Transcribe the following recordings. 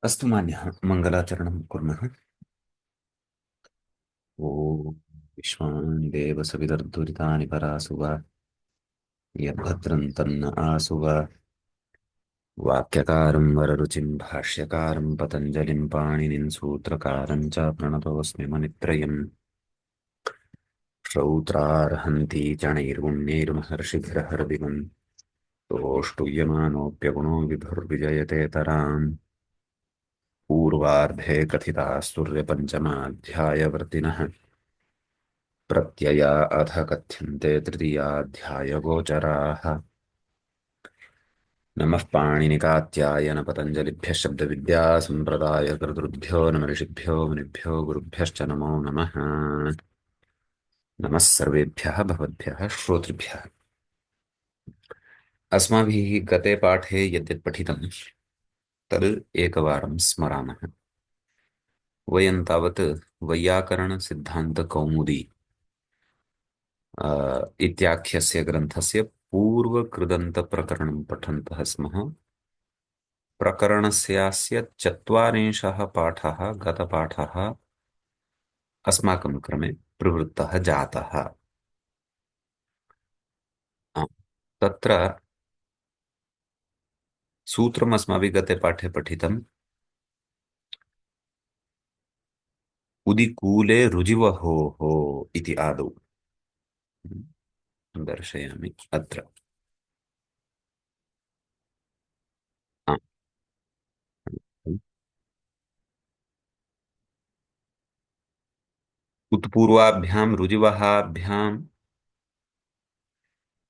अस्तु मान्यः मङ्गलाचरणं कुर्मः। ॐ विश्वानि देवसवितर्दुरितानि परासु वा यद्भद्रं तन्न आसु वा वाक्यकारं वररुचिं भाष्यकारं पतञ्जलिं पाणिनिं सूत्रकारं च प्रणतोऽस्मि मुनित्रयम् श्रौत्रार्हन्ति चणैर्गुण्यैर्महर्षिभिरहरदिवम् तोष्टुयमानोऽप्यगुणो विभुर्विजयतेतराम् पूर्वार्धे कथितास्तुर्यपञ्चमाध्यायवर्तिनः प्रत्यया अथ कथ्यन्ते तृतीयाध्यायगोचराः। नमः पाणिनिकात्यायन पतञ्जलिभ्यः शब्दविद्या सम्प्रदायकृतृभ्यो नम ऋषिभ्यो मुनिभ्यो गुरुभ्यश्च नमो नमः। नमः सर्वेभ्यः भवद्भ्यः श्रोतृभ्यः। अस्माभिः गते पाठे यद्यत् पठितं तद् एकवारं स्मरामः। वयं तावत् वैयाकरणसिद्धान्तकौमुदी इत्याख्यस्य ग्रन्थस्य पूर्वकृदन्तप्रकरणं पठन्तः स्मः। प्रकरणस्यास्य चत्वारिंशः पाठः गतपाठः अस्माकं क्रमे प्रवृत्तः जातः। आ, तत्र सूत्रम् अस्माभिः गते पाठे पठितम्। उदिकूले रुजिवहोः इति आदौ दर्शयामि अत्र। आ, उत्पूर्वाभ्यां रुजिवहाभ्यां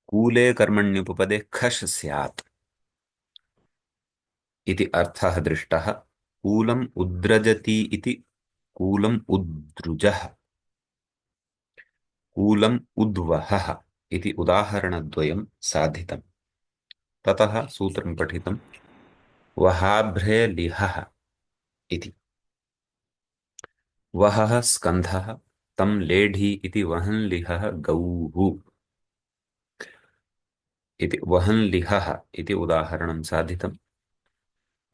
कूले कर्मण्युपपदे खश स्यात् इति अर्थः दृष्टः। कूलम् उद्रजति इति कूलम् उद्रुजः, कूलम् उद्वहः इति उदाहरणद्वयं साधितम्। ततः सूत्रं पठितं वहाभ्रे लिहः इति। वहः स्कन्धः, तं लेढी इति वहन् लिहः गौः इति वहन् लिहः इति उदाहरणं साधितम्।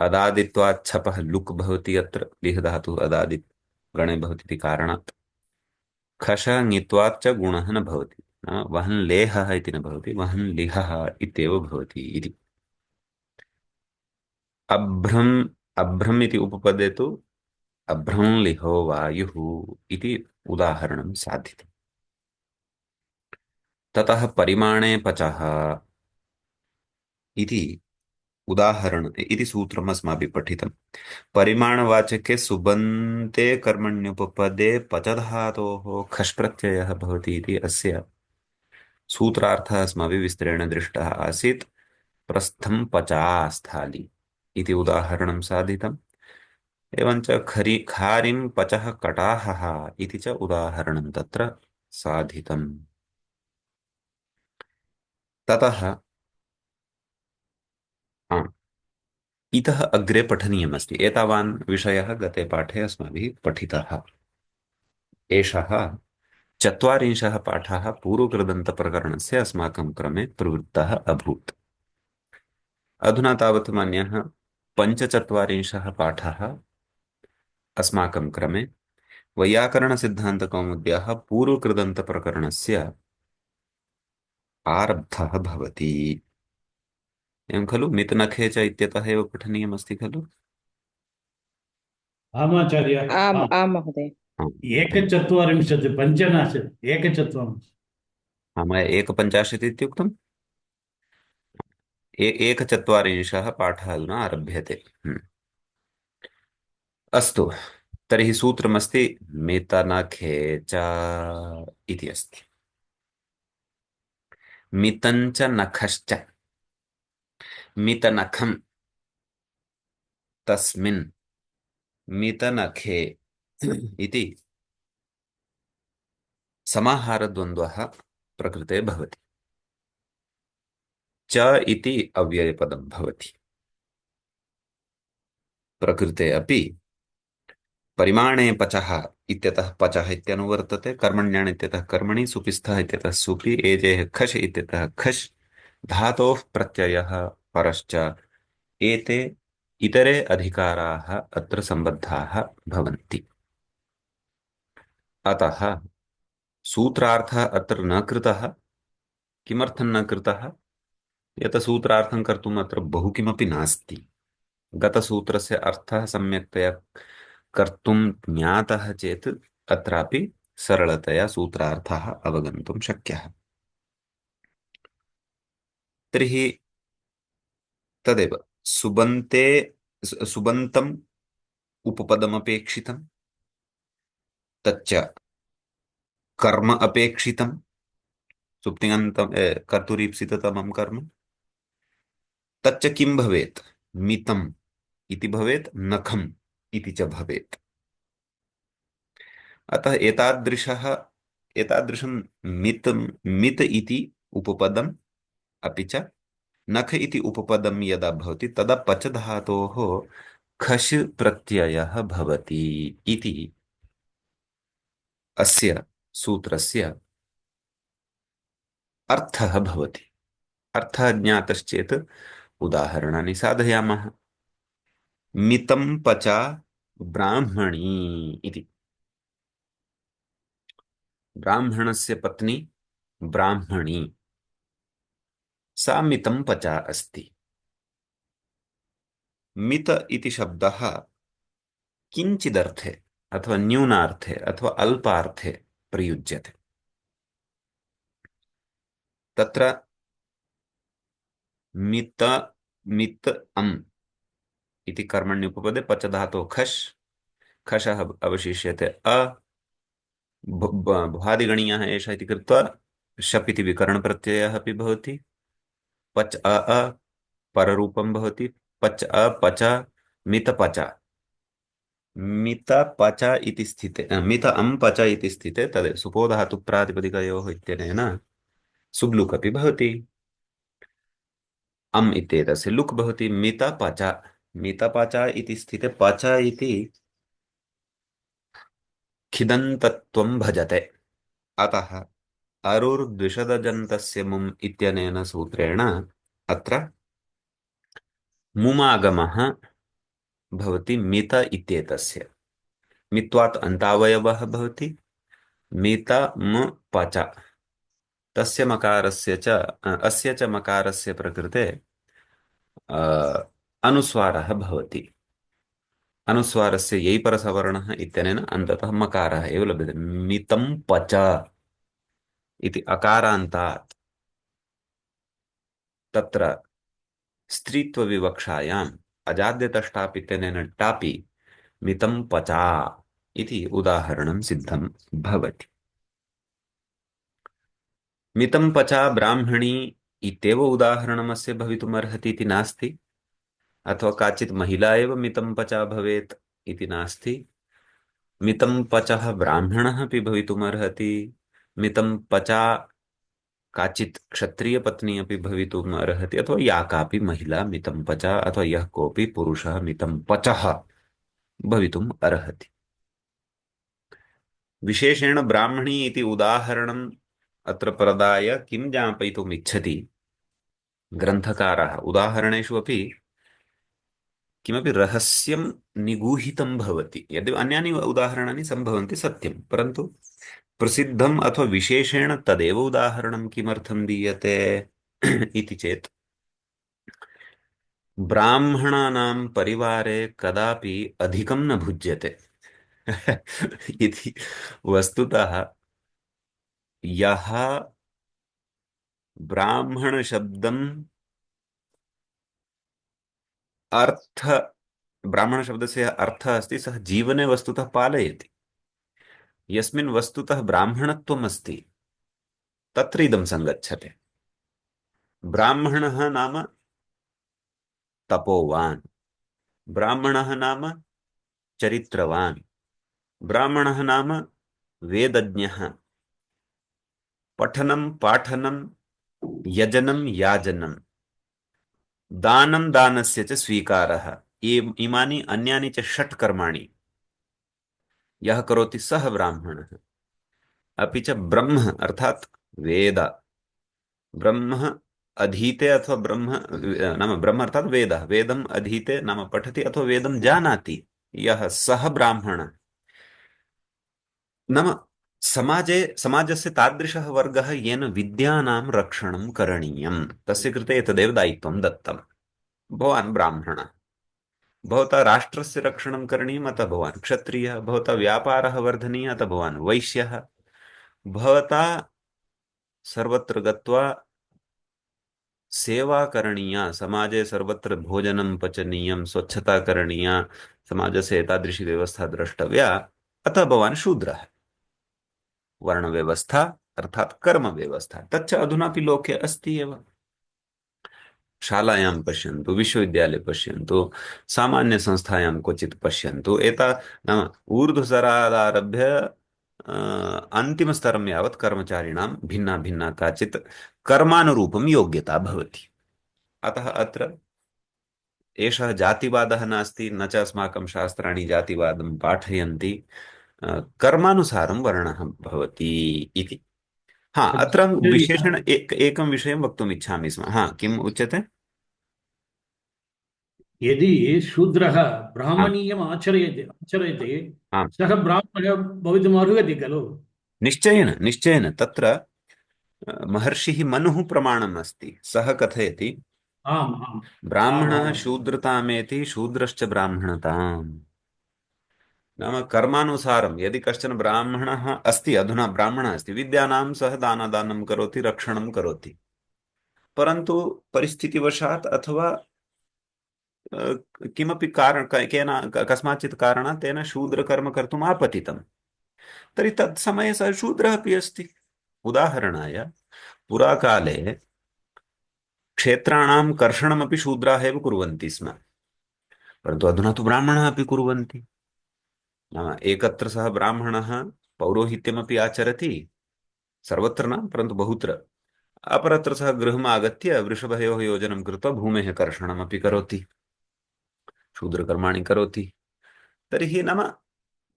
अदादित्वात् छपः लुक् भवति, अत्र लिह धातुः अदादित् गणे भवति इति कारणात्। खश ङित्वात् च गुणः न भवति, वहन् लेहः इति न भवति, वहन् लिहः इत्येव भवति इति। अभ्रम् अभ्रम् इति उपपदे तु अभ्रं लिहो वायुः इति उदाहरणं साधितम्। ततः परिमाणे पचः इति उदाहरण इति सूत्रम् अस्माभिः पठितम्। परिमाणवाचके सुबन्ते कर्मण्युपपदे पच धातोः खष् प्रत्ययः भवति इति अस्य सूत्रार्थः अस्माभिः विस्तरेण दृष्टः आसीत्। प्रस्थं पचास्थाली इति उदाहरणं साधितम्। एवञ्च खरि खारिं पचः कटाहः इति च उदाहरणं तत्र साधितम्। ततः आ, इतः अग्रे पठनीयमस्ति। एतावान् विषयः गते पाठे अस्माभिः पठितः। एषः चत्वारिंशः पाठः पूर्वकृदन्तप्रकरणस्य अस्माकं क्रमे प्रवृत्तः अभूत्। अधुना तावत् मान्यः पञ्चचत्वारिंशः पाठः अस्माकं क्रमे वैयाकरणसिद्धान्तकौमुद्याः पूर्वकृदन्तप्रकरणस्य आरब्धः भवति। एवं खलु मितनखे च इत्यतः एव पठनीयमस्ति खलु? आमाचार्य आम् आम् महोदय। आम्, एकचत्वारिंशत् पञ्चनाशत् एकचत्वारिंशत् मया एकपञ्चाशत् इत्युक्तम्। एकचत्वारिंशः पाठः अधुना आरभ्यते। अस्तु, तर्हि सूत्रमस्ति मितनखे च इति अस्ति। मितञ्च नखश्च, मितनखं तस्मिन् मितनखे इति समाहारद्वन्द्वः प्रकृते भवति। च इति अव्ययपदं भवति। प्रकृते अपि परिमाणे पचः इत्यतः पचः इत्यनुवर्तते, कर्मण्यण् इत्यतः कर्मणि, सुपिस्थः इत्यतः सुपि, एजेः खश् इत्यतः खश्, धातोः प्रत्ययः परश्च, एते इतरे अधिकाराः अत्र सम्बद्धाः भवन्ति। अतः सूत्रार्थः अत्र न कृतः। किमर्थं न कृतः? यत् सूत्रार्थं कर्तुम् अत्र बहु किमपि नास्ति। गतसूत्रस्य अर्थः सम्यक्तया कर्तुं ज्ञातः चेत् अत्रापि सरलतया सूत्रार्थः अवगन्तुं शक्यः। तर्हि तदेव सुबन्ते सुबन्तम् उपपदमपेक्षितं, तच्च कर्म अपेक्षितं, सुप्तिङन्तं कर्तुरीप्सिततमं कर्म, तच्च किं भवेत्? मितम् इति भवेत्, नखम् इति च भवेत्। अतः एतादृशं मित इति उपपदम् अपि च नख इति उपपदं यदा भवति तदा पच धातोः खश प्रत्ययः भवति इति अस्य सूत्रस्य अर्थः भवति। अर्थः ज्ञातश्चेत् उदाहरणानि साधयामः। मितं पचा ब्राह्मणी इति। ब्राह्मणस्य पत्नी ब्राह्मणी, सा मितं पचा अस्ति। मित इति शब्दः किञ्चिदर्थे अथवा न्यूनार्थे अथवा अल्पार्थे प्रयुज्यते। तत्र मित मित अम् इति कर्मण्युपपदे पच धातो खश्, खशः अवशिष्यते अ, भ्वादिगणीयः एष इति कृत्वा शप् इति विकरणप्रत्ययः अपि भवति। पच अ पररूपं भवति। पच अ पच मित पच, मित पच इति स्थिते मित अं पच इति स्थिते तद् सुपोधातु प्रातिपदिकयोः इत्यनेन सुब्लुक् अपि भवति। अम् इत्येतस्य लुक् भवति। मित पच, मित पच इति स्थिते पच इति खिदन्तत्वं भजते। अतः अरुर्द्विषदजन्तस्य मुम् इत्यनेन सूत्रेण अत्र मुमागमः भवति मित इत्येतस्य। मित्वात् अन्तावयवः भवति। मित म पच, तस्य मकारस्य च अस्य च मकारस्य प्रकृते अ, अनुस्वारः भवति। अनुस्वारस्य यै परसवर्णः इत्यनेन अन्ततः मकारः एव लभ्यते। मितं पच इति अकारान्तात् तत्र स्त्रीत्वविवक्षायाम् अजाद्यतष्टाप् इत्यनेन टापि मितं पचा इति उदाहरणं सिद्धं भवति। मितं पचा ब्राह्मणी इत्येव उदाहरणमस्य भवितुमर्हति इति नास्ति, अथवा काचित् महिला एव मितं पचा भवेत् इति नास्ति। मितं पचः ब्राह्मणः अपि भवितुमर्हति। मितं पचा काचित् क्षत्रियपत्नी अपि भवितुम् अर्हति, अथवा या कापि महिला मितं पचा अथवा यः कोऽपि पुरुषः मितं पचः भवितुम् अर्हति। विशेषेण ब्राह्मणी इति उदाहरणम् अत्र प्रदाय किं ज्ञापयितुम् इच्छति ग्रन्थकारः? उदाहरणेषु अपि किमपि रहस्यं निगूहितं भवति। यद् अन्यानि उदाहरणानि सम्भवन्ति सत्यं, परन्तु प्रसिद्धम् अथवा विशेषेण तदेव उदाहरणं किमर्थं दीयते इति चेत् ब्राह्मणानां परिवारे कदापि अधिकं न भुज्यते इति। वस्तुतः यः ब्राह्मणशब्दम् अर्थ ब्राह्मणशब्दस्य अर्थः अस्ति सः जीवने वस्तुतः पालयति। यस्मिन् वस्तुतः ब्राह्मणत्वम् अस्ति तत्र इदं सङ्गच्छते। ब्राह्मणः नाम तपोवान्, ब्राह्मणः नाम चरित्रवान्, ब्राह्मणः नाम वेदज्ञः। पठनं पाठनं यजनं याजनं दानं दानस्य च स्वीकारः, इमानि अन्यानि च षट् कर्माणि यः करोति सः ब्राह्मणः। अपि च ब्रह्म अर्थात् वेद, ब्रह्म अधीते अथवा ब्रह्म नाम ब्रह्म अर्थात वेदः, वेदम् अधीते नाम पठति अथवा वेदं जानाति यः सः ब्राह्मणः, नाम समाजे समाजस्य तादृशः वर्गः येन विद्यानां रक्षणं करणीयं, तस्य कृते एतदेव दायित्वं दत्तं। भवान् ब्राह्मणः, भवता राष्ट्रस्य रक्षणं करणीयम्, अतः भवान् क्षत्रियः, भवता व्यापारः वर्धनीयः, अतः भवान् वैश्यः, भवता सर्वत्र गत्वा सेवा करणीया, समाजे सर्वत्र भोजनं पचनीयं, स्वच्छता करणीया, समाजस्य एतादृशी व्यवस्था द्रष्टव्या, अतः भवान् शूद्रः। वर्णव्यवस्था अर्थात कर्मव्यवस्था तच्च अधुनापि लोके अस्ति एव। शालायां पश्यन्तु, विश्वविद्यालये पश्यन्तु, सामान्यसंस्थायां क्वचित् पश्यन्तु, एता नाम ऊर्ध्वस्तरादारभ्य अन्तिमस्तरं यावत् कर्मचारिणां भिन्ना भिन्ना काचित् कर्मानुरूपं योग्यता भवति। अतः अत्र एषः जातिवादः नास्ति, न च अस्माकं शास्त्राणि जातिवादं पाठयन्ति, कर्मानुसारं वर्णः भवति इति। हाँ, अत्र आचार्य, विशेषण एकं विषयं वक्तुम् इच्छामि स्म। हाँ, किम् उच्यते? यदि शूद्रः आम् ब्राह्मणीयम् आचरयते आम्, सः ब्राह्मणः भवितुम् अर्हति खलु? निश्चयेन निश्चयेन तत्र महर्षिः मनुः प्रमाणम् अस्ति। सः कथयति, आम् आम् आम् ब्राह्मणः आम् शूद्रतामेति शूद्रश्च ब्राह्मणताम्। नाम कर्मानुसारं यदि कश्चन ब्राह्मणः अस्ति, अधुना ब्राह्मणः अस्ति, विद्यानां सः दानदानं करोति, रक्षणं करोति, परन्तु परिस्थितिवशात् अथवा किमपि कारण केन कस्माचित् कारणात् तेन शूद्रकर्म कर्तुम् आपतितं, तर्हि तत्समये सः शूद्रः अपि अस्ति। उदाहरणाय, पुराकाले क्षेत्राणां कर्षणमपि शूद्राः एव कुर्वन्ति स्म, परन्तु अधुना तु ब्राह्मणाः अपि कुर्वन्ति। नाम एकत्र सः ब्राह्मणः पौरोहित्यमपि आचरति, सर्वत्र न परन्तु बहुत्र, अपरत्र सः गृहम् आगत्य वृषभयोः योजनं कृत्वा भूमेः कर्षणमपि करोति, शूद्रकर्माणि करोति। तर्हि नाम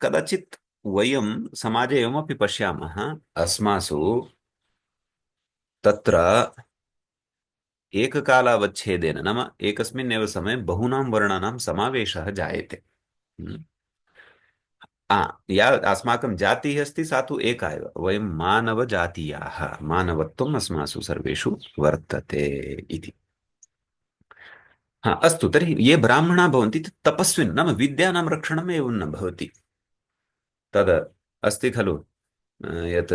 कदाचित् वयं समाजे एवमपि पश्यामः, अस्मासु तत्र एककालावच्छेदेन नाम एकस्मिन्नेव समये बहूनां वर्णानां समावेशः जायते। हम्म। या अस्माकं जातिः अस्ति सा तु एका एव, वयं मानवजातीयाः, मानवत्वम् अस्मासु सर्वेषु वर्तते इति। हा, अस्तु, तर्हि ये ब्राह्मणाः भवन्ति ते तपस्विनः, नाम विद्यानां रक्षणम् एवं न भवति। तद् अस्ति खलु, यत्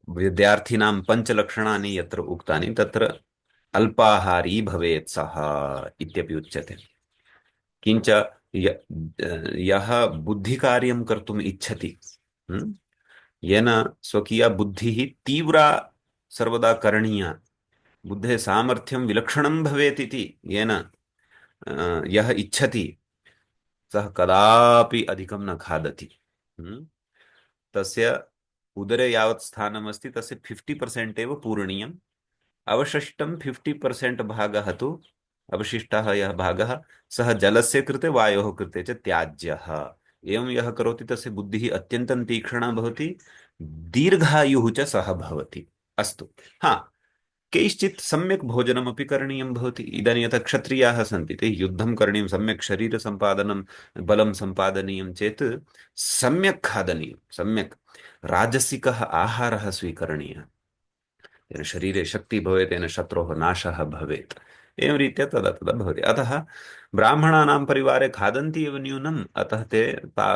विद्यार्थिनां पञ्चलक्षणानि यत्र उक्तानि तत्र अल्पाहारी भवेत् सः इत्यपि उच्यते। किञ्च यः बुद्धिकार्यं कर्तुम् इच्छति, हम्म, येन स्वकीया बुद्धिः तीव्रा सर्वदा करणीया, बुद्धेः सामर्थ्यं विलक्षणं भवेत् इति येन यः इच्छति सः कदापि अधिकं न खादति। हम्म। तस्य उदरे यावत् स्थानमस्ति तस्य 50% एव पूरणीयम्, अवशिष्टं 50% भागः तु, अवशिष्टः यः भागः सः जलस्य कृते, वायोः कृते च त्याज्यः। एवं यः करोति तस्य बुद्धिः अत्यन्तं तीक्ष्णा भवति, दीर्घायुः च सः भवति। अस्तु, हा, कैश्चित् सम्यक् भोजनमपि करणीयं भवति। इदानीं यथा क्षत्रियाः सन्ति ते युद्धं करणीयं, सम्यक् शरीरसम्पादनं, बलं सम्पादनीयं चेत् सम्यक् खादनीयं, सम्यक् राजसिकः आहारः स्वीकरणीयः, तेन शरीरे शक्तिः भवेत्, तेन शत्रोः नाशः भवेत्। एवं रीत्या तदा तदा भवति। अतः ब्राह्मणानां परिवारे खादन्ति एव न्यूनम्, अतः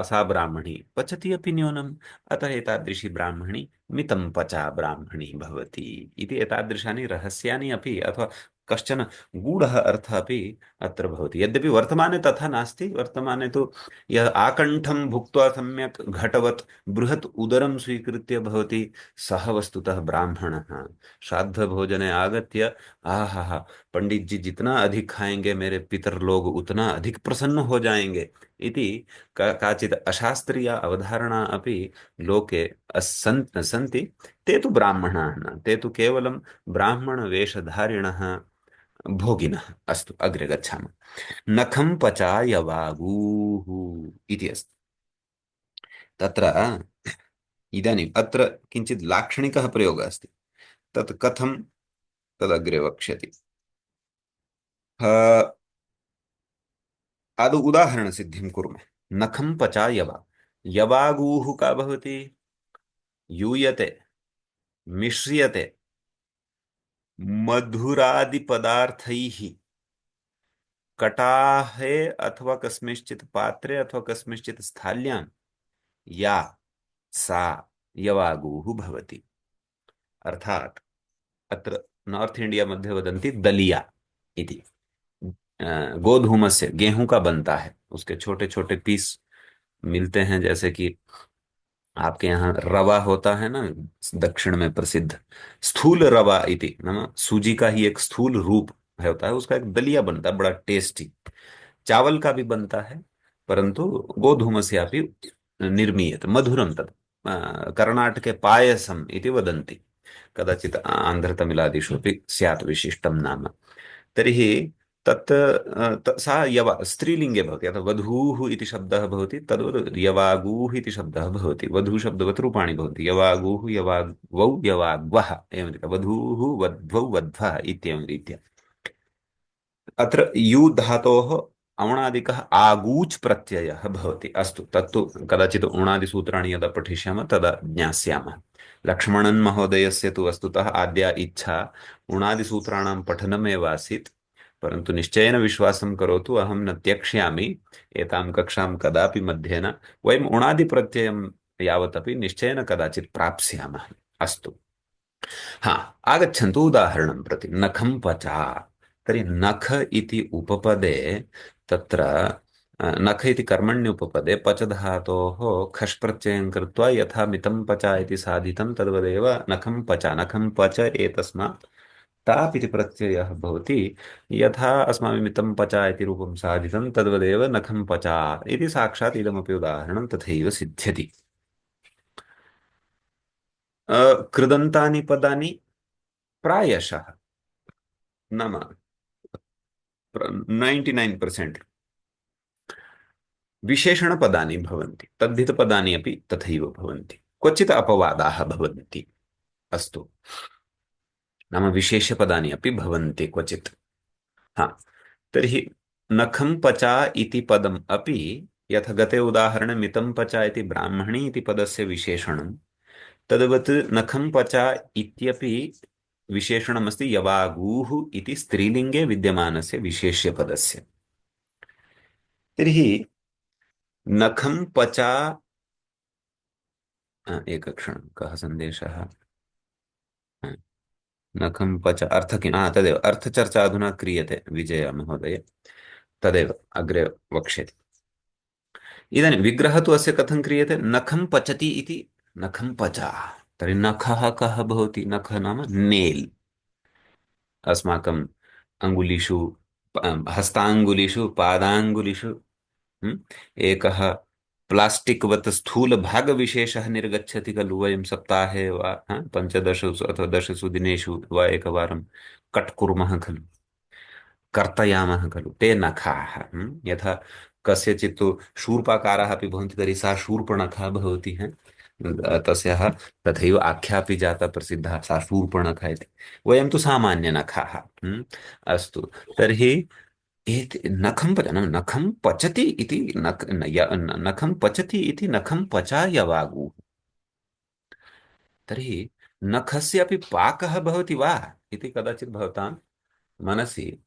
सा ब्राह्मणी पचति अपि न्यूनम्, अतः एतादृशी ब्राह्मणी मितं पचा ब्राह्मणी भवति इति एतादृशानि रहस्यानि अपि, अथवा कश्चन गूढः अर्थः अपि अत्र भवति। यद्यपि वर्तमाने तथा नास्ति, वर्तमाने तु यः आकण्ठं भुक्त्वा सम्यक् घटवत् बृहत् उदरं स्वीकृत्य भवति सः वस्तुतः ब्राह्मणः। श्राद्ध भोजने आगत्य, आहा, पंडित जी जितना अधिक खाएंगे मेरे पितर लोग उतना अधिक प्रसन्न हो जाएंगे इति काचित् अशास्त्रीया अवधारणा अपि लोके सन्ति। ते तु ब्राह्मणाः न, ते तु केवलं ब्राह्मणवेषधारिणः भोगिनः। अस्तु, अग्रे गच्छामः। नखं पचायवागुः इति अस्ति तत्र। इदानीम् अत्र किञ्चित् लाक्षणिकः प्रयोगः अस्ति। तत् कथं तदग्रे वक्ष्यति। आदौ उदाहरणसिद्धिं कुर्मः। नखं पचा यवा। यवागूः का भवति? यूयते, मिश्र्यते मधुरादिपदार्थैः कटाहे अथवा कस्मिंश्चित् पात्रे अथवा कस्मिंश्चित् स्थाल्यां या सा यवागुः भवति। अर्थात अत्र नॉर्थ इंडिया मध्ये वदन्ति दलिया इति। गोधूम से, गेहूं का बनता है, उसके छोटे छोटे पीस मिलते हैं। जैसे कि आपके यहाँ रवा होता है ना, दक्षिण में प्रसिद्ध स्थूल रवा इति नाम, सूजी का ही एक स्थूल रूप है, होता है, उसका एक दलिया बनता है बड़ा टेस्टी। चावल का भी बनता है, परंतु गोधूमस्यापि निर्मीयते मधुरं तत्। कर्णाटके पायसम् इति वदन्ति। कदाचित् आन्ध्रतमिलादिषु अपि स्यात् विशिष्टं नाम। तर्हि तत् सा यवा स्त्रीलिङ्गे भवति, अथवा वधूः इति शब्दः भवति, तद्वत् यवागूः इति शब्दः भवति। वधूः शब्दवत् रूपाणि भवन्ति, यवागूः यवाग्वौ यवाग्वः एवं रीत्या, वधूः वध्वौ वध्वः इत्येवं रीत्या। अत्र यु धातोः औणादिकः आगूच् प्रत्ययः भवति। अस्तु, तत्तु कदाचित् ऊणादिसूत्राणि यदा पठिष्यामः तदा ज्ञास्यामः। लक्ष्मणन् महोदयस्य तु वस्तुतः आद्या इच्छा ऊणादिसूत्राणां पठनमेव आसीत्, परन्तु निश्चयेन विश्वासं करोतु, अहं न त्यक्ष्यामि एतां कक्षां कदापि मध्ये न। वयम् ऊणादिप्रत्ययं यावदपि निश्चयेन कदाचित् प्राप्स्यामः। अस्तु, हा, आगच्छन्तु उदाहरणं प्रति। नखं पचा। तर्हि नख इति उपपदे, तत्र नख इति कर्मण्युपपदे पच धातोः खश् प्रत्ययं कृत्वा यथा मितं पचा इति साधितं तद्वदेव नखं पचा। नखं पच एतस्मात् ताप् इति प्रत्ययः भवति। यथा अस्माभिः मितं पचा इति रूपं साधितं तद्वदेव नखं पचा इति साक्षात् इदमपि उदाहरणं तथैव सिद्ध्यति। कृदन्तानि पदानि प्रायशः, नाम 99% विशेषणपदानि भवन्ति, तद्धितपदानि अपि तथैव भवन्ति, क्वचित् अपवादाः भवन्ति। अस्तु, नाम विशेष्यपदानि अपि भवन्ति क्वचित्। हा, तर्हि नखं पचा इति पदम् अपि, यथ गते उदाहरणे मितं पचा इति ब्राह्मणी इति पदस्य विशेषणं, तद्वत् नखं पचा इत्यपि विशेषणमस्ति यवागूः इति स्त्रीलिङ्गे विद्यमानस्य विशेष्यपदस्य। तर्हि नखं पचा, एकक्षणं, कः सन्देशः? नखं पच अर्थ किम्? तदेव अर्थचर्चा अधुना क्रियते विजय महोदय, तदेव अग्रे वक्ष्यति। इदानीं विग्रहः तु अस्य कथं क्रियते? नखं पचति इति। नखं पचा, तर्हि नखः कः भवति? नखः नाम नेल्। अस्माकम् अङ्गुलिषु, हस्ताङ्गुलिषु, पादाङ्गुलिषु एकः प्लास्टिक् वत् स्थूलभागविशेषः निर्गच्छति खलु। वयं सप्ताहे वा पञ्चदशसु अथवा दशसु दिनेषु वा एकवारं कट् कुर्मः खलु, कर्तयामः खलु, ते नखाः। यथा कस्यचित् तु शूर्पाकाराः अपि भवन्ति, तर्हि सा शूर्पणखा भवति। तस्याः तथैव आख्या अपि जाता प्रसिद्धा, सा शूर्पणखा इति। वयं तु सामान्यनखाः। अस्तु, तर्हि नखं पच, नखं पचति इति नखं पचति इति नखं पचा यवागुः। तर्हि नखस्य अपि पाकः भवति वा इति कदाचित् भवतां मनसि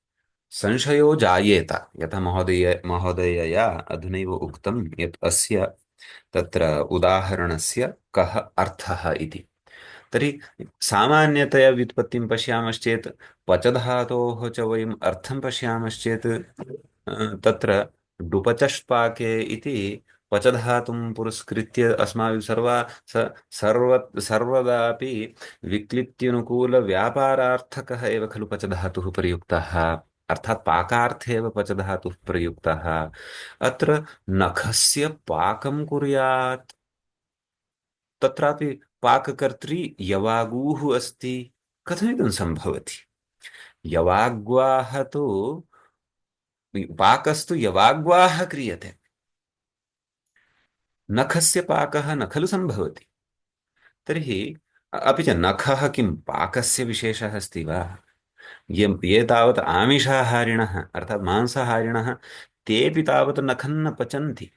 संशयो जायेत। यथा महोदयया अधुनैव उक्तं यत् अस्य तत्र उदाहरणस्य कः अर्थः इति। तर्हि सामान्यतया व्युत्पत्तिं पश्यामश्चेत्, पचधातोः च वयम् अर्थं पश्यामश्चेत्, तत्र डुपचष्पाके इति पचधातुं पुरस्कृत्य अस्माभिः सर्वदापि विक्लित्त्यनुकूलव्यापारार्थकः एव खलु पचधातुः प्रयुक्तः, अर्थात् पाकार्थे एव पचधातुः प्रयुक्तः। अत्र नखस्य पाकं कुर्यात्, तत्रापि पाककर्त्री यवागुः अस्ति। कथमिदं सम्भवति? यवाग्वाः तु, पाकस्तु यवाग्वाः क्रियते, नखस्य पाकः न खलु सम्भवति। तर्हि अपि च नखः किं पाकस्य विशेषः अस्ति वा? ये तावत् आमिषाहारिणः अर्थात् मांसाहारिणः तेऽपि तावत् नखं न पचन्ति,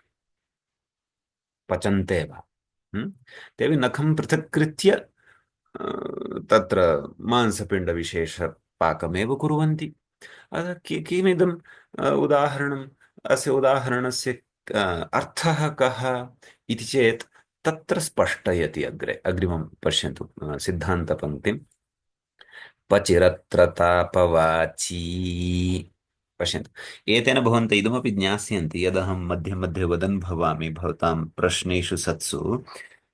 पचन्ते वा। तेऽपि नखं पृथक्कृत्य तत्र मांसपिण्डविशेषपाकमेव कुर्वन्ति। अतः किमिदम् उदाहरणम्, अस्य उदाहरणस्य अर्थः कः इति चेत् तत्र स्पष्टयति। अग्रिमं पश्यन्तु सिद्धान्तपङ्क्तिम्। पचिरत्र तापवाची। पश्यन्तु, एतेन भवन्तः इदमपि ज्ञास्यन्ति यदहं मध्ये मध्ये वदन् भवामि भवतां प्रश्नेषु सत्सु,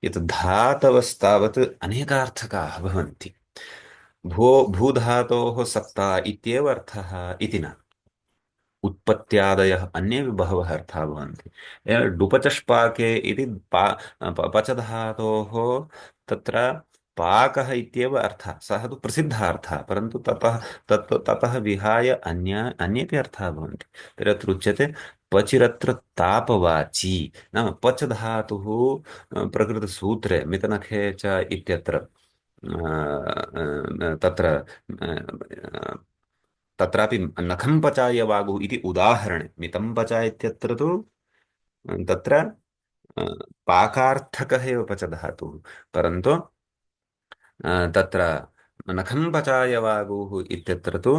यत् धातवस्तावत् अनेकार्थकाः भवन्ति। भूधातोः सत्ता इत्येव अर्थः इति न, उत्पत्त्यादयः अन्येपि बहवः अर्थाः भवन्ति। डुपचष्पाके इति पचधातोः तत्र पाकः इत्येव अर्थः, सः तु प्रसिद्धः अर्थः, परन्तु ततः विहाय अन्येपि अर्थाः भवन्ति। तर्हि अत्र उच्यते पचिरत्र तापवाची, नाम पच धातुः प्रकृतसूत्रे मितनखे च इत्यत्र तत्र तत्रापि नखं पचाय वागुः इति उदाहरणे मितं पच इत्यत्र तु तत्र अ, पाकार्थकः एव पच धातुः, परन्तु तत्र नखं पचाय वागुः इत्यत्र तु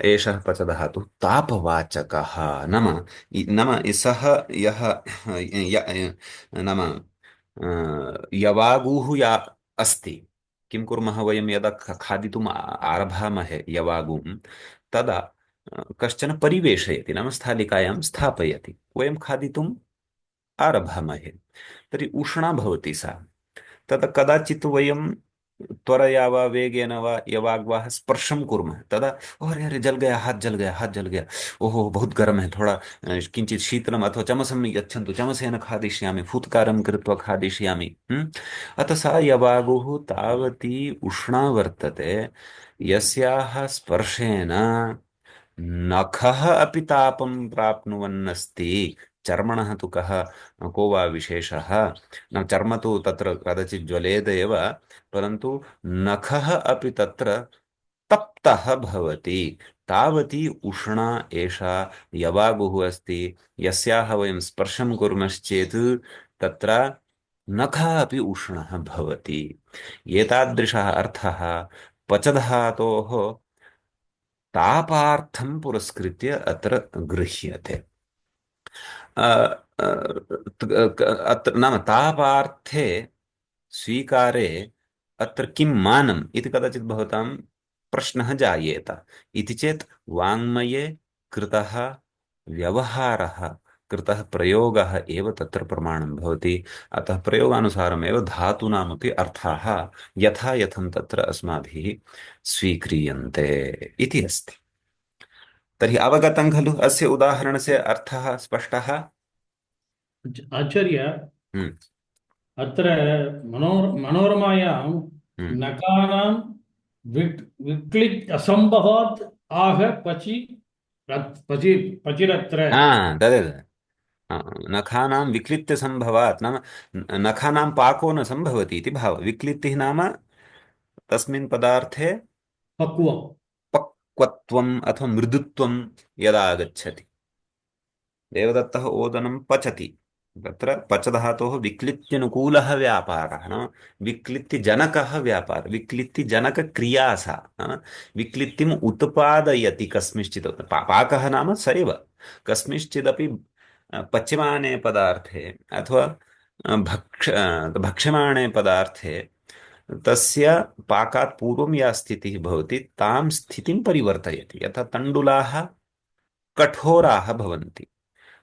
एषः पच धातुः तापवाचकः। नाम नाम सः यः नाम यवागुः या अस्ति, किं कुर्मः वयं यदा खादितुम् आरभामहे यवागुं, तदा कश्चन परिवेशयति, नाम स्थालिकायां स्थापयति, वयं खादितुम् आरभामहे, तर्हि उष्णा भवति सा। तदा कदाचित् वयं त्वरया वा वेगेन वा यवाग्वाः स्पर्शं कुर्मः, तदा अरे अरे जल गया, हाथ जल गया, हाथ जल गया, ओहो बहुत गर्म है, थोड़ा किंचित शीतलम् अथवा चमसं यच्छन्तु, चमसेन खादिष्यामि, फुत्कारं कृत्वा खादिष्यामि। अतः सा यवागुः तावती उष्णा वर्तते, यस्याः स्पर्शेन नखः अपि तापं प्राप्नुवन्नस्ति। चर्मणः तु कः, को वा विशेषः, न चर्म तु तत्र कदाचित् ज्वलेद एव, परन्तु नखः अपि तत्र तप्तः भवति। तावती उष्णा एषा यवागुः अस्ति, यस्याः वयं स्पर्शं कुर्मश्चेत् तत्र नखः अपि उष्णः भवति। एतादृशः अर्थः पचधातोः तापार्थं पुरस्कृत्य अत्र गृह्यते। अत्र नाम तापार्थे स्वीकारे अत्र किं मानम् इति कदाचित् भवतां प्रश्नः जायेत। इति चेत् वाङ्मये कृतः व्यवहारः, कृतः प्रयोगः एव तत्र प्रमाणं भवति। अतः प्रयोगानुसारमेव धातूनामपि अर्थाः यथा यथं तत्र अस्माभिः स्वीक्रियन्ते इति अस्ति। तर्हि अवगतं खलु अस्य उदाहरणस्य अर्थः स्पष्टः? आचार्य, हम्म, अत्र मनोरमायां हम्म। नकानां विक्लित् असम्भवात् आह पचि पचि पचिरत्र। तदेव नखानां विक्लित्य संभवात्, नाम नखानां पाको न संभवति इति भावः। विक्लित्तिः नाम तस्मिन् पदार्थे पक्वम्। पक्वत्वम् अथवा मृदुत्वं यदा आगच्छति। देवदत्तः ओदनं पचति, तत्र पचधातोः विक्लित्यनुकूलः व्यापारः, नाम विक्लित्तिजनकः व्यापारः, विक्लित्तिजनकक्रिया सा, नाम विक्लित्तिम् उत्पादयति कस्मिंश्चित् पाकः नाम स एव कस्मिंश्चिदपि पच्यमाने पदार्थे अथवा भक्ष्यमाणे पदार्थे तस्य पाकात् पूर्वं या स्थितिः भवति तां स्थितिं परिवर्तयति। यथा तण्डुलाः कठोराः भवन्ति,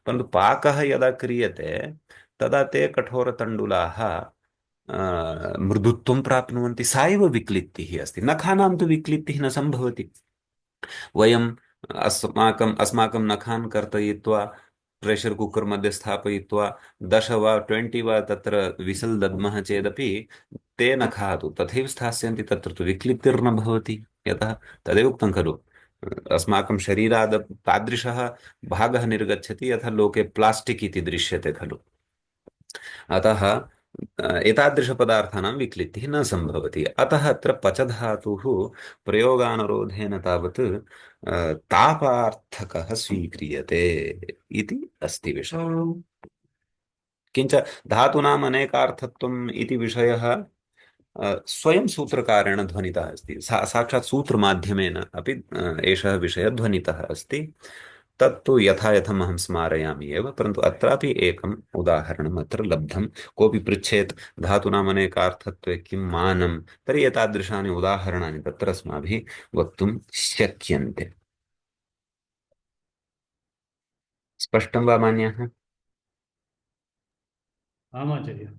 परन्तु पाकः यदा क्रियते तदा ते कठोरतण्डुलाः मृदुत्वं प्राप्नुवन्ति। सा एव विक्लित्तिः अस्ति। नखानां तु विक्लित्तिः न सम्भवति। वयम् अस्माकम् अस्माकं नखान् कर्तयित्वा प्रेशर् कुकर् मध्ये स्थापयित्वा 10 वा 20 वा तत्र विसल् दद्मः चेदपि ते नखाः तु तथैव स्थास्यन्ति, तत्र तु विक्लिप्तिर्न भवति। यतः तदेव उक्तं खलु, अस्माकं शरीरात् तादृशः भागः निर्गच्छति यथा लोके प्लास्टिक् इति दृश्यते खलु। अतः एतादृशपदार्थानां विक्लित्तिः न सम्भवति। अतः अत्र पचधातुः प्रयोगानुरोधेन तावत् तापार्थकः स्वीक्रियते इति अस्ति विषयः। किञ्च धातूनाम् अनेकार्थत्वम् इति विषयः स्वयं सूत्रकारेण ध्वनितः अस्ति। साक्षात् सूत्रमाध्यमेन अपि एषः विषयः ध्वनितः अस्ति। तत्तु यथा यथम् अहं स्मारयामि एव, परन्तु अत्रापि एकम् उदाहरणम् अत्र लब्धं। कोऽपि पृच्छेत् धातूनाम् अनेकार्थत्वे किं मानं, तर्हि एतादृशानि उदाहरणानि तत्र अस्माभिः वक्तुं शक्यन्ते। स्पष्टं वा मान्याः? आमाचार्य।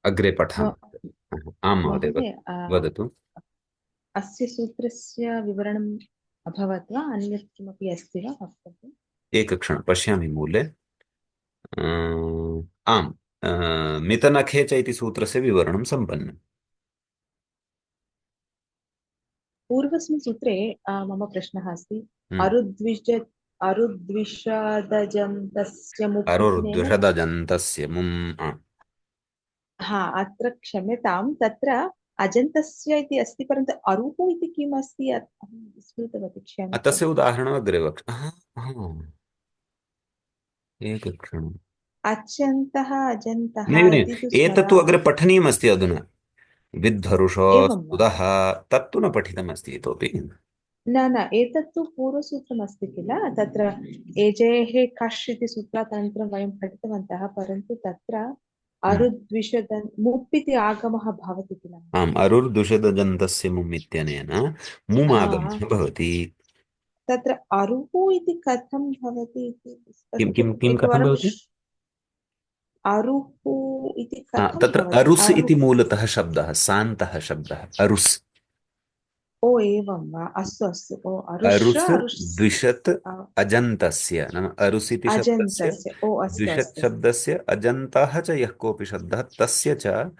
अग्रे पठामः। म- आं महोदय, महोदय वदतु। अस्य सूत्रस्य विवरणम् अभवत् वा अन्यत् किमपि अस्ति वा वक्तव्यम्? एकक्षणं पश्यामि मूले। आम्, मितनखे च इति सूत्रस्य विवरणं सम्पन्नम्। पूर्वस्मिन् सूत्रे मम प्रश्नः अस्ति। हम्म। अरुद्विज अरुद्विषदजन्तस्य मुप् इत्यनेन। अरोर्द्विषदजन्तस्य मुम्। हा, अत्र क्षम्यतां, तत्र अजन्तस्य इति अस्ति, परन्तु अरुः इति किम् अस्ति अहं विस्मृतवती, तस्य क्षम्यताम्। उदाहरणम् अग्रे वक्ष। एकक्षणम्। अच्यन्तः अजन्तः नैव इति तु नैव, एतत्तु स्मरामि। अग्रे पठनीयमस्ति अधुना। विद्धरुषो एवं वा? स्तुतः, तत्तु न पठितमस्ति इतोपि। न न, एतत्तु पूर्वसूत्रमस्ति किल, तत्र एजेः कष् इति सूत्रात् अनन्तरं वयं पठितवन्तः, परन्तु तत्र हम्म। अरुद्विषदन् मुप् इति आगमः भवति किल। आम्, अरुर्दुषदजन्तस्य मुम् इत्यनेन हा, मुमागमः भवति। तत्र अरुः इति कथं भवति इति किं तत् किं किं कथं एकवारं भवति? अरुः इति कथं तत्र भवति अरुस् इति अरु। मूलतः शब्दः, सान्तः शब्दः अरुस्। ओ एवं वा, अस्तु अस्तु, ओ अरुष अरुस् अरुस्। द्विषत् अजन्तस्य, नाम अरुस् इति शब्दस्य, अजन्तस्य, ओ अस्तु द्विषत् अस्तु। शब्दस्य अजन्तः च यः कोऽपि शब्दः, तस्य च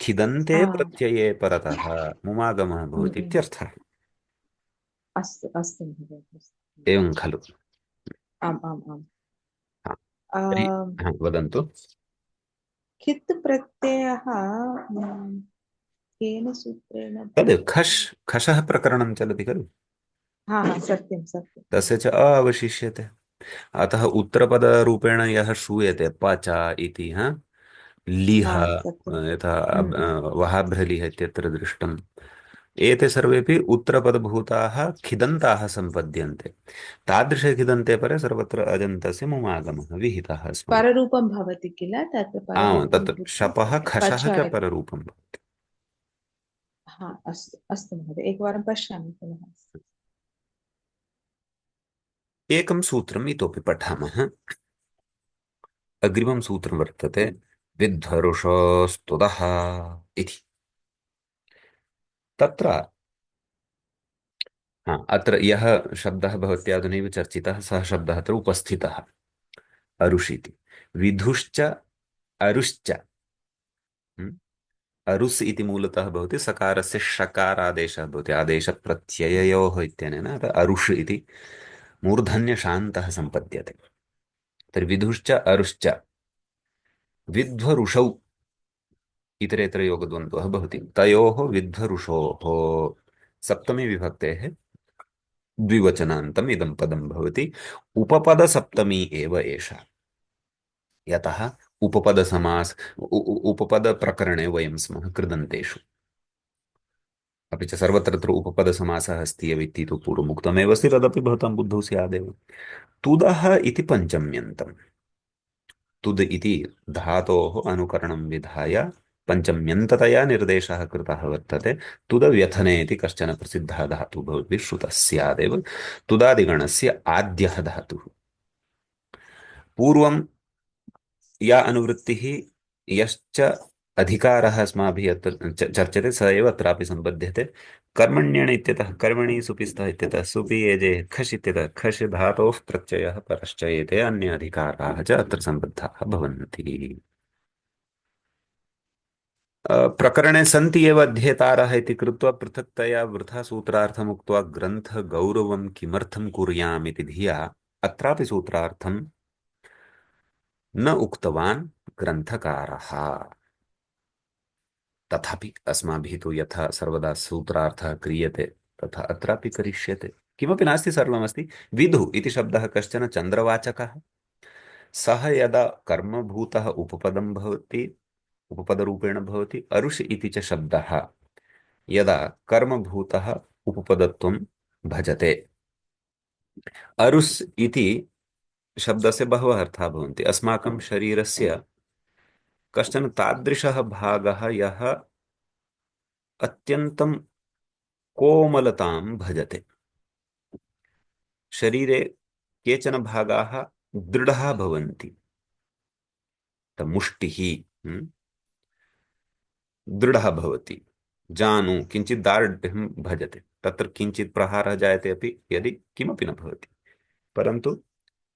खिदन्ते प्रत्यये परतः मुमागमः भवति इत्यर्थः। अस्तु अस्तु महोदय, अस्तु। एवं खलु? आम् आम् आम्। हा, तर्हि अं, वदन्तु। खित् प्रत्ययः केन सूत्रेण तद् भवति? खश्, खशः प्रकरणं चलति खलु, हा हा, सत्यं सत्यं। तस्य च अ अवशिष्यते। अतः उत्तरपदरूपेण यः श्रूयते पच इति, लिह, हा सत्यं। यथा हम्म। वहाभ्रलिह इत्यत्र दृष्टम्, एते सर्वेपि उत्तरपदभूताः खिदन्ताः सम्पद्यन्ते। तादृशे खिदन्ते परे सर्वत्र अजन्तस्य मुमागमः विहितः अस्माभिः। पररूपं भवति किल, तत्र आम्, पररूपं तत्र भूत्वा शपः खशः च पचारति। पररूपं भवति। हा, अस्तु अस्तु महोदय, एकवारं पश्यामि पुनः। एकं सूत्रम् इतोपि पठामः। अग्रिमं सूत्रं वर्तते विद्धरुषोस्तुतः इति। तत्र अत्र यः शब्दः भवत्या अधुनैव चर्चितः, सः शब्दः अत्र उपस्थितः, अरुषिति। विधुश्च अरुश्च। अरुस् इति मूलतः भवति सकारस्य षकारादेशः भवति, आदेशप्रत्यययोः इत्यनेन अतः अरुष् इति मूर्धन्यशान्तः सम्पद्यते। तर्हि विधुश्च अरुश्च विध्वरुषौ इतरेतर योगद्वन्द्वः भवति। तयोः विध्वरुषोः सप्तमी विभक्तेः द्विवचनान्तम् इदं पदं भवति। उपपदसप्तमी एव एषा, यतः उपपदप्रकरणे वयं स्मः कृदन्तेषु। अपि च सर्वत्र तत्र उपपदसमासः अस्ति एव इति तु पूर्वमुक्तमेव अस्ति, तदपि भवतां बुद्धौ स्यादेव। तुदः इति पञ्चम्यन्तम्। तुद् इति धातोः अनुकरणं विधाय पञ्चम्यन्ततया निर्देशः कृतः वर्तते। तुदव्यथने इति कश्चन प्रसिद्धः धातुः भवद्भिः श्रुतः स्यादेव। तुदादिगणस्य आद्यः धातुः। पूर्वं या अनुवृत्तिः, यश्च अधिकारः अस्माभिः अत्र चर्च्यते, स एव अत्रापि सम्बध्यते। कर्मण्यण इत्यतः कर्मणि, सुपि स्तः इत्यतः सुपि, यजे खश् इत्यतः खश्, धातोः प्रत्ययः परश्च, एते अन्य अधिकाराः च अत्र सम्बद्धाः भवन्ति। प्रकरणे सन्ति एव अध्येतारः इति कृत्वा पृथक्तया वृथा सूत्रार्थम् उक्त्वा ग्रन्थगौरवं किमर्थं कुर्याम् इति धिया अत्रापि सूत्रार्थं न उक्तवान् ग्रन्थकारः। तथापि अस्माभिः तु यथा सर्वदा सूत्रार्थः क्रियते तथा अत्रापि करिष्यते। किमपि नास्ति, सर्वमस्ति। विधु इति शब्दः कश्चन चन्द्रवाचकः। सः यदा कर्मभूतः उपपदं भवति, उपपदरूपेण भवति, अरुष इति च शब्दः यदा कर्मभूतः उपपदत्वं भजते। अरुस् इति शब्दस्य बहवः अर्थाः भवन्ति। अस्माकं शरीरस्य कश्चन तादृशः भागः यः अत्यन्तं कोमलतां भजते। शरीरे केचन भागाः दृढाः भवन्ति। मुष्टिः दृढः भवति, जानु किञ्चित् दार्ढ्यं भजते, तत्र किञ्चित् प्रहारः जायते अपि यदि किमपि न भवति। परन्तु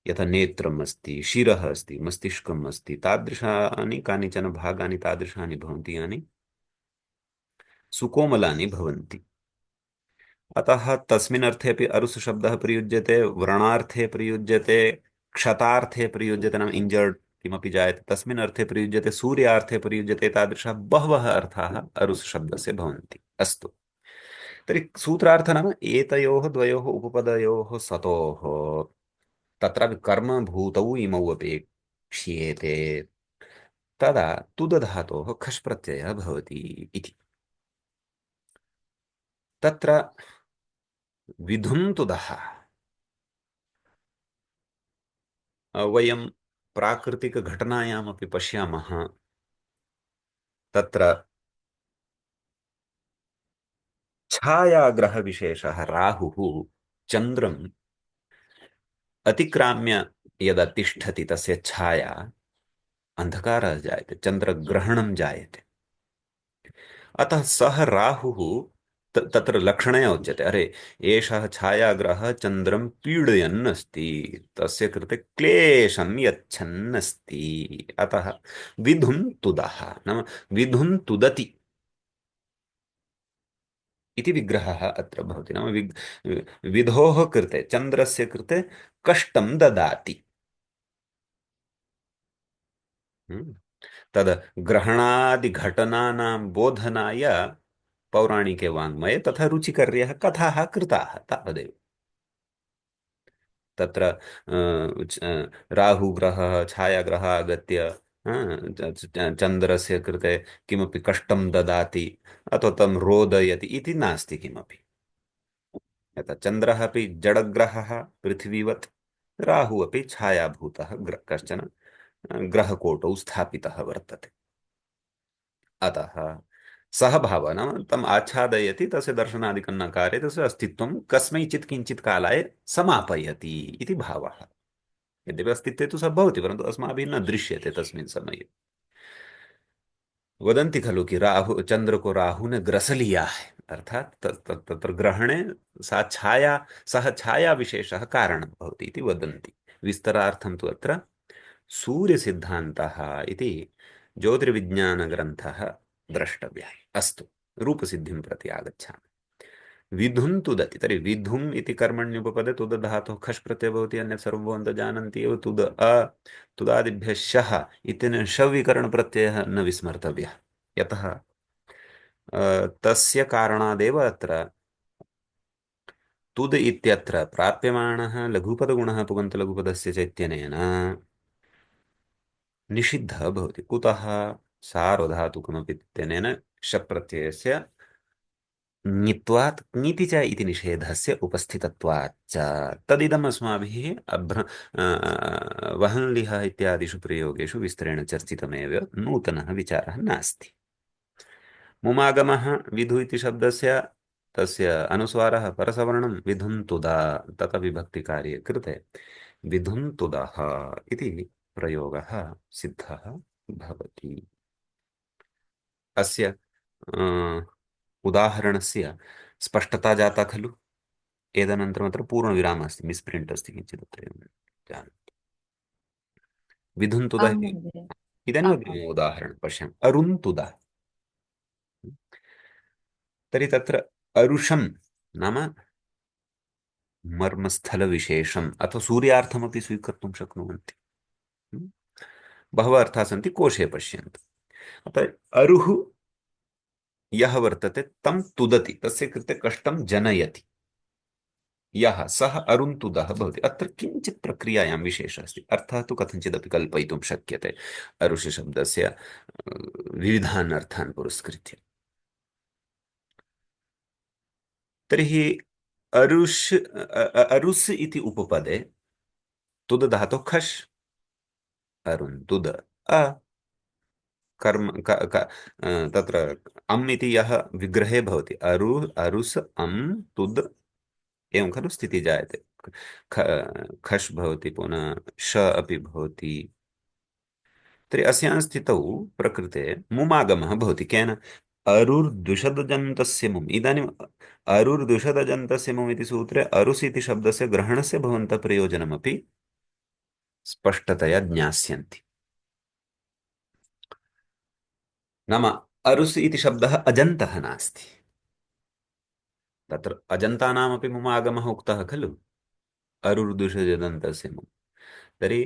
यथा नेत्रम् अस्ति, शिरः अस्ति, मस्तिष्कम् अस्ति, तादृशानि कानिचन भागानि तादृशानि भवन्ति यानि सुकोमलानि भवन्ति। अतः तस्मिन् अर्थे अपि अरुस् शब्दः प्रयुज्यते, व्रणार्थे प्रयुज्यते, क्षतार्थे प्रयुज्यते, नाम इंजर्ड किमपि जायते तस्मिन् अर्थे प्रयुज्यते, सूर्यार्थे प्रयुज्यते। तादृशः बहवः अर्थाः अरुस् शब्दस्य भवन्ति। अस्तु, तर्हि सूत्रार्थ नाम एतयोः द्वयोः उपपदयोः सतोः तत्रापि कर्मभूतौ इमौ अपेक्ष्येते, तदा तुदधातोः खश् प्रत्ययः भवति इति। तत्र विधुं तुदः वयं प्राकृतिकघटनायामपि पश्यामः। तत्र छायाग्रहविशेषः राहुः चन्द्रम् अतिक्राम्य यदा तिष्ठति तस्य छाया अन्धकारः जायते, चन्द्रग्रहणं जायते। अतः सः राहुः तत्र लक्षणया उच्यते, अरे एषः छायाग्रहः चन्द्रं पीडयन् अस्ति, तस्य कृते क्लेशं यच्छन् अस्ति। अतः विधुं तुदः नाम विधुं तुदति इति विग्रहः अत्र भवति। नाम विधोः कृते, चन्द्रस्य कृते कष्टं ददाति। तद् ग्रहणादिघटनानां बोधनाय पौराणिके वाङ्मये तथा रुचिकर्यः कथाः कृताः, तावदेव। तत्र राहुग्रहः छायाग्रहः आगत्य चन्द्रस्य कृते किमपि कष्टं ददाति अथवा तं रोदयति इति नास्ति किमपि। यथा चन्द्रः अपि जडग्रहः पृथ्वीवत्, राहुः अपि छायाभूतः कश्चन ग्रहकोटौ स्थापितः वर्तते। अतः सः भावः नाम तम् आच्छादयति, तस्य दर्शनादिकं न कारयति, तस्य अस्तित्वं कस्मैचित् किञ्चित् कालाय समापयति इति भावः। यद्यपि अस्तित्वे तु सः भवति, परन्तु अस्माभिः न दृश्यते तस्मिन् समये। वदन्ति खलु कि राहु चंद्र को राहु ने ग्रस लिया है, अर्थात तत्र ग्रहणे सा छाया, सः छाया विशेषः कारणं भवति इति वदन्ति। विस्तरार्थं तु अत्र सूर्यसिद्धान्तः इति ज्योतिर्विज्ञानग्रन्थः द्रष्टव्यः। अस्तु, रूपसिद्धिं प्रति आगच्छामि। विधुं तुदति, तर्हि विधुम् इति कर्मण्युपपदे तुद धातुः खश् प्रत्ययः भवति। अन्यत् सर्वं भवन्तः जानन्ति एव। तुद तुदादिभ्यः शः इत्यनेन शविकरणप्रत्ययः न विस्मर्तव्यः, यतः तस्य कारणादेव अत्र तुद इत्यत्र प्राप्यमाणः लघुपदगुणः पुगन्तलघुपदस्य च इत्यनेन निषिद्धः भवति। कुतः? सार्वधातुकमपि इत्यनेन शप्रत्ययस्य ङित्वात् ङिति च इति निषेधस्य उपस्थितत्वात् च तदिदम् अस्माभिः वहन् लिहः इत्यादिषु प्रयोगेषु विस्तरेण चर्चितमेव, नूतनः विचारः नास्ति। मुमागमः विधु इति शब्दस्य तस्य अनुस्वारः परसवर्णं विधुं तुदा, तत विभक्तिकार्ये कृते विधुं तुदः इति प्रयोगः सिद्धः भवति। अस्य उदाहरणस्य स्पष्टता जाता खलु? एतदनन्तरम् अत्र पूर्णविरामः अस्ति, मिस्प्रिण्ट् अस्ति किञ्चित् अत्र, जानन्ति। विधुं तुदः आं इति महोदय। इदानीम् आम् अग्रिमम् उदाहरणं पश्यामः। अरुन् तुदः। तर्हि तत्र अरुषं नाम मर्मस्थलविशेषम् अथवा सूर्यार्थमपि स्वीकर्तुं शक्नुवन्ति। बहवः अर्थाः सन्ति, कोशे पश्यन्तु। अतः अरुः यः वर्तते तं तुदति, तस्य कृते कष्टं जनयति, यः सः अरुन्तुदः भवति। अत्र किञ्चित् प्रक्रियायां विशेषः अस्ति, अर्थः तु कथञ्चिदपि कल्पयितुं शक्यते अरुषिशब्दस्य विविधान् अर्थान् पुरस्कृत्य। तर्हि अरुस् इति उपपदे तुद धातुः खश्, अरुन्तुद अ कर्म तत्र अम् इति यः विग्रहे भवति, अरुस् अम् तुद् एवं खलु स्थितिः जायते। खश् भवति, पुनः श अपि भवति। तर्हि अस्यां स्थितौ प्रकृते मुमागमः भवति, केन? अरुर्द्विषदजन्तस्य मुम्। इदानीम् अरुर्द्विषदजन्तस्य मुम् इति सूत्रे अरुस् इति शब्दस्य ग्रहणस्य भवन्तः प्रयोजनमपि स्पष्टतया ज्ञास्यन्ति। नाम अरुस् इति शब्दः अजन्तः नास्ति, तत्र अजन्तानामपि मुमागमः उक्तः खलु, अरुर्द्विषदजन्तस्य मुम्। तर्हि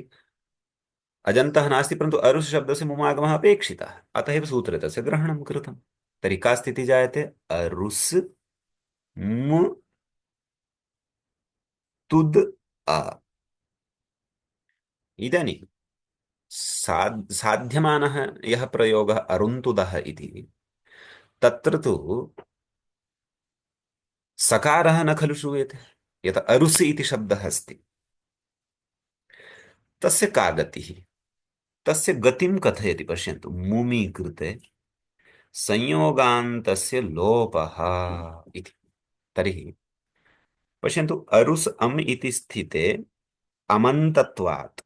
अजन्तः नास्ति, परन्तु अरुस् शब्दस्य मुमागमः अपेक्षितः, अतः एव सूत्रे तस्य ग्रहणं कृतं। तर्हि का स्थितिः जायते? अरुस् मु तुद् अ। इदानीं साध्यमानः यः प्रयोगः अरुन्तुदः इति, तत्र तु सकारः न खलु श्रूयते। यत् अरुस् इति शब्दः अस्ति, तस्य का गतिः? तस्य गतिं कथयति, पश्यन्तु। मुमि कृते संयोगान्तस्य लोपः इति। तर्हि पश्यन्तु, अरुस् अम् इति स्थिते अमन्तत्वात्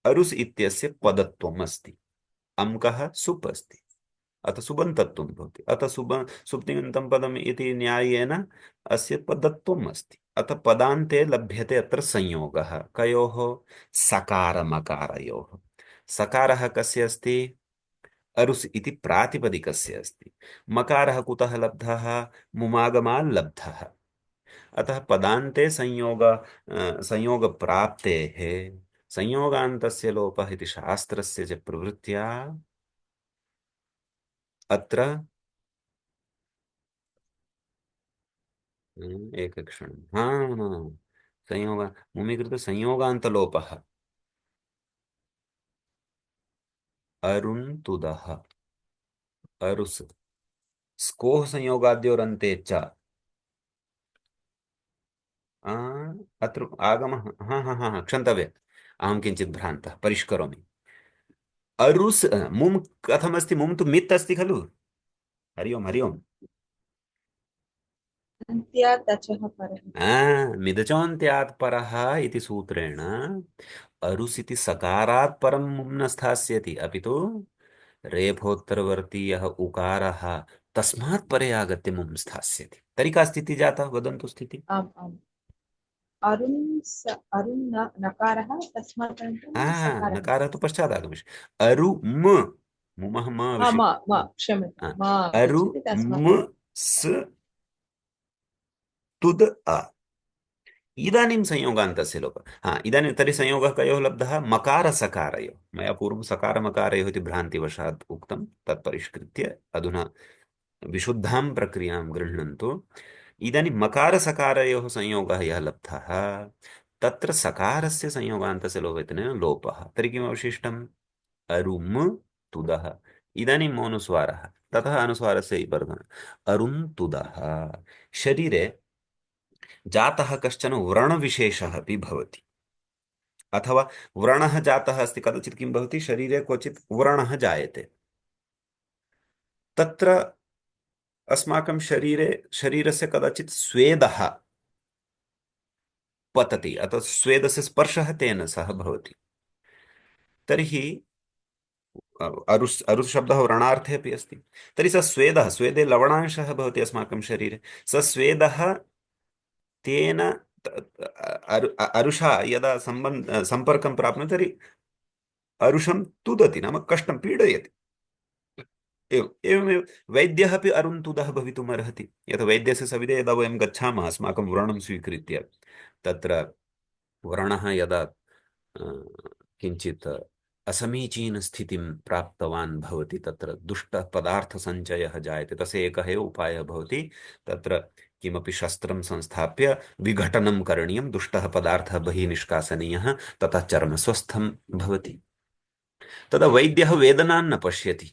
अरुस् इत्यस्य पदत्वम् अस्ति। अम् कः? सुप् अस्ति, अतः सुबन्तत्वं भवति। अतः सुप्तिङन्तं पदम् इति न्यायेन अस्य पदत्वम् अस्ति। अतः पदान्ते लभ्यते अत्र संयोगः, कयोः? सकारमकारयोः। सकारः कस्य अस्ति? अरुस् इति प्रातिपदिकस्य अस्ति। मकारः कुतः लब्धः? मुमागमात् लब्धः। अतः पदान्ते संयोगप्राप्तेः संयोगान्तस्य लोपः इति शास्त्रस्य च प्रवृत्त्या अत्र एकक्षणं संयोग मुमि कृते संयोगान्तलोपः अरुन्तुदः अरुस् स्कोः संयोगाद्योरन्ते च अत्र आगमः क्षन्तव्यम्, अहं किञ्चित् भ्रान्तः, परिष्करोमि। अरुस् मुम् कथमस्ति? मुम् तु मित् अस्ति खलु। हरि ओम्, हरि ओम्। अन्त्यात् अचः परः। मिदचोन्त्यात् परः इति सूत्रेण अरुस् इति सकारात् परं मुम् न स्थास्यति, अपि तु रेफोत्तरवर्तीयः उकारः तस्मात् परे आगत्य मुम् स्थास्यति। तर्हि का स्थितिः जाता? वदन्तु स्थितिः। आम् आम्। अरुन् नकारः, तस्मात् अनन्तरं सकारः। नकारः तु पश्चात् आगमिष्यति। अरु म, मुमः म क्षम्यतां, मा अरु आगच्छति, तस्मात् म स तुद् अ। इदानीं संयोगान्तस्य लोपः। इदानीं तर्हि संयोगः कयोः लब्धः? मकारसकारयोः। मया पूर्वं सकारमकारयोः इति भ्रान्तिवशात् उक्तं, तत् परिष्कृत्य अधुना विशुद्धां प्रक्रियां गृह्णन्तु। इदानीं मकारसकारयोः संयोगः यः लब्धः, तत्र सकारस्य संयोगान्तस्य लोपेन लोपः। तर्हि किमवशिष्टम्? अरुम् तुदः। इदानीं मोनुस्वारः, ततः अनुस्वारस्य वर्धनम्। अरुन्तुदः। शरीरे जातः कश्चन व्रणविशेषः अपि भवति, अथवा व्रणः जातः अस्ति। कदाचित् किं भवति? शरीरे क्वचित् व्रणः जायते। तत्र अस्माकं शरीरस्य कदाचित् स्वेदः पतति, अतः स्वेदस्य स्पर्शः तेन सह भवति। तर्हि अरुस् शब्दः व्रणार्थे अपि अस्ति। तर्हि स स्वेदः, स्वेदे लवणांशः भवति अस्माकं शरीरे, स स्वेदः तेन अरुषा यदा सम्पर्कं प्राप्नोति, तर्हि अरुषं तुदति, नाम कष्टं पीडयति। एवमेव वैद्यः अपि अरुन्तुदः भवितुम् अर्हति। यत् वैद्यस्य सविधे यदा वयं गच्छामः अस्माकं व्रणं स्वीकृत्य, तत्र व्रणः यदा किञ्चित् असमीचीनस्थितिं प्राप्तवान् भवति, तत्र दुष्टपदार्थसञ्चयः जायते। तस्य एकः एव उपायः भवति, तत्र किमपि शस्त्रं संस्थाप्य विघटनं करणीयं, दुष्टः पदार्थः बहिः निष्कासनीयः, ततः चर्म स्वस्थं भवति। तदा वैद्यः वेदनां न पश्यति,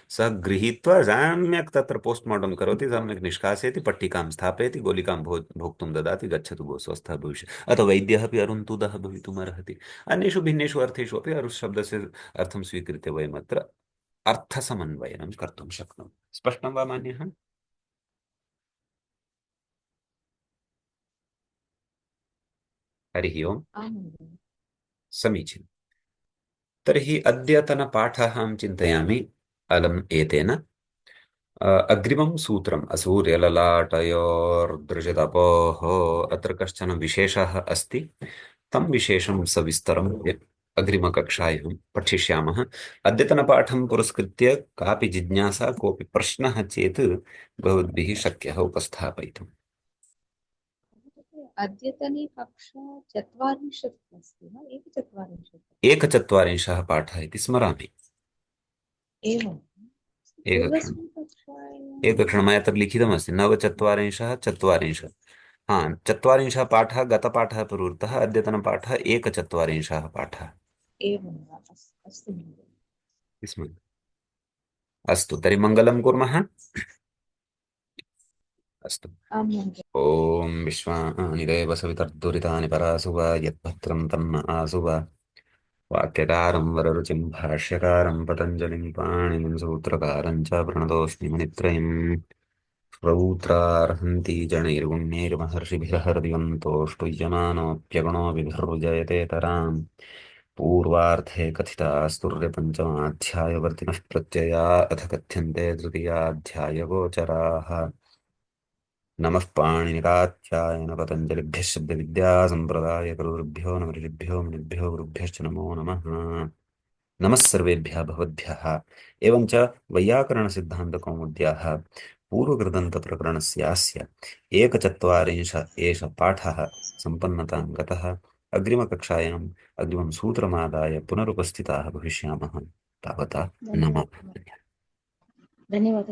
सः गृहीत्वा सम्यक् तत्र पोस्ट्मार्टं करोति, सम्यक् निष्कासयति, पट्टिकां स्थापयति, गोलिकां भोक्तुं ददाति, गच्छतु भो स्वस्थः भविष्यति। अतः वैद्यः अपि अरुन्तुदः भवितुमर्हति। अन्येषु भिन्नेषु अर्थेषु अपि अरुशब्दस्य अर्थं स्वीकृत्य वयम् अत्र अर्थसमन्वयनं कर्तुं शक्नुमः। स्पष्टं वा मान्यः? हरिः ओम्। आम् महोदय। समीचीनं। तर्हि अद्यतनपाठः अहं चिन्तयामि अलम् एतेन। अग्रिमं सूत्रम् असूर्यललाटयोर्दृशतपोः, अत्र कश्चन विशेषः अस्ति। तं विशेषं सविस्तरम् अग्रिमकक्षायां पठिष्यामः। अद्यतनपाठं पुरस्कृत्य कापि जिज्ञासा, कोऽपि प्रश्नः चेत् भवद्भिः शक्यः उपस्थापयितुम्। अद्यतने कक्षा 40 अस्ति वा? 41? एकचत्वारिंशः पाठः इति स्मरामि। एवं एकक्षणम्, पूर्वस्मिन् कक्षायां एकक्षणं, मया तत्र लिखितमस्ति 9 चत्वारिंशः। हाँ, 40 पाठः गतपाठः प्रवृत्तः, अद्यतनपाठः 1 पाठः एवं वा? अस्तु महोदय। स्म। अस्तु, तर्हि मङ्गलं कुर्मः। अस्तु। आं महोदय। ॐ विश्वानि देव सवितर्दुरितानि परासु वा, यद्भद्रं तन्न आसु वा। वाक्यकारं वररुचिं भाष्यकारं पतञ्जलिं पाणिनिं सूत्रकारं च प्रणतोऽस्मि मुनित्रयम्। श्रौत्रार्हन्ति जनैर्गुण्यैर्महर्षिभिरहर्दिवन्तोऽष्टुय्यमानोऽप्यगुणो विभर्जयते तराम्। पूर्वार्धे कथितास्तुर्यपञ्चमाध्यायवर्तिनः प्रत्यया अथ कथ्यन्ते तृतीयाध्यायगोचराः। नमः पाणिनिकात्यायन पतञ्जलिभ्यः शब्दविद्यासम्प्रदायकरुभ्यो नमः ऋषिभ्यो मुनिभ्यो गुरुभ्यश्च नमो नमः। नमः सर्वेभ्यः भवद्भ्यः। एवञ्च वैयाकरणसिद्धान्तकौमुद्याः पूर्वकृदन्तप्रकरणस्यास्य 1 एष पाठः सम्पन्नतां गतः। अग्रिमकक्षायाम् अग्रिमं सूत्रमादाय पुनरुपस्थिताः भविष्यामः। तावता नमः। धन्यवादः।